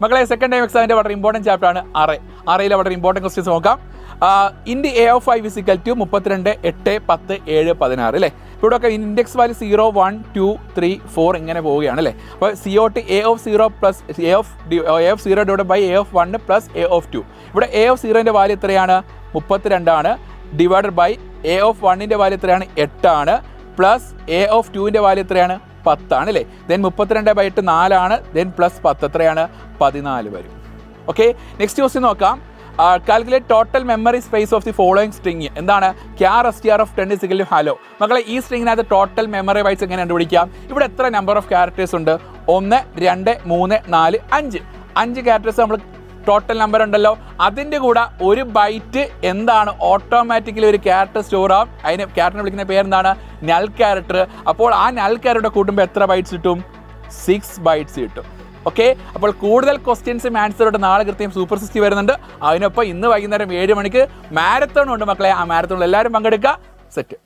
മക്കളെ second time എക്സാമിൻ്റെ വളരെ ഇമ്പോർട്ടൻറ്റ് ചാപ്റ്റർ ആണ് അറയിലെ വളരെ ഇമ്പോർട്ടൻറ്റ് ക്വസ്റ്റ്യൻസ് നോക്കാം. ഇൻഡ് എ ഓഫ് 5 = 32, 8, 10, 7, 16 അല്ലേ. ഇവിടെ ഒക്കെ ഇൻഡെക്സ് വാല്യൂ 0, 1, 2, 3, 4 ഇങ്ങനെ പോവുകയാണ് അല്ലേ. അപ്പോൾ CO A of 0 plus A of 0 divide by A of 1 plus A of 2. ഇവിടെ A of 0ൻ്റെ വാല്യൂ എത്രയാണ്? 32 ആണ്. ഡിവൈഡഡ് ബൈ A of 1ൻ്റെ വാല്യൂ എത്രയാണ്? 8 ആണ്. പ്ലസ് A of 2ൻ്റെ വാല്യൂ എത്രയാണ്? 10 ആണ് അല്ലേ. ദെൻ 32/8 4 ആണ്. ദെൻ പ്ലസ് 10 എത്രയാണ്? 14 വരും. ഓക്കെ, നെക്സ്റ്റ് ക്വസ്റ്റ്യൻ നോക്കാം. Calculate total memory space of the following string. എന്താണ്? Char STR of 10 = hello. മക്കളെ ഈ സ്ട്രിങ്ങിനകത്ത് ടോട്ടൽ മെമ്മറി വൈസ് എങ്ങനെ കണ്ടുപിടിക്കാം? ഇവിടെ എത്ര നമ്പർ ഓഫ് ക്യാരക്ടേഴ്സ് ഉണ്ട്? 1, 2, 3, 4, 5 ക്യാരക്ടേഴ്സ് നമ്മൾ ടോട്ടൽ നമ്പർ ഉണ്ടല്ലോ. അതിൻ്റെ കൂടെ ഒരു ബൈറ്റ് എന്താണ് ഓട്ടോമാറ്റിക്കലി ഒരു ക്യാരക്ടർ സ്റ്റോർ ആവും. അതിന് ക്യാരക്ടറിനെ വിളിക്കുന്ന പേരെന്താണ്? Null character. അപ്പോൾ ആ നൾ ക്യാരക്ടർ കൂട്ടുമ്പോൾ എത്ര ബൈറ്റ്സ് കിട്ടും? 6 ബൈറ്റ്സ് കിട്ടും. ഓക്കെ, അപ്പോൾ കൂടുതൽ ക്വസ്റ്റ്യൻസും ആൻസറോട്ട് നാളെ കൃത്യം സൂപ്പർ 60 വരുന്നുണ്ട്. അതിനൊപ്പം ഇന്ന് വൈകുന്നേരം 7 മണിക്ക് മാരത്തോൺ ഉണ്ട് മക്കളെ. ആ മാരത്തോണിൽ എല്ലാവരും പങ്കെടുക്കുക. സെറ്റ്.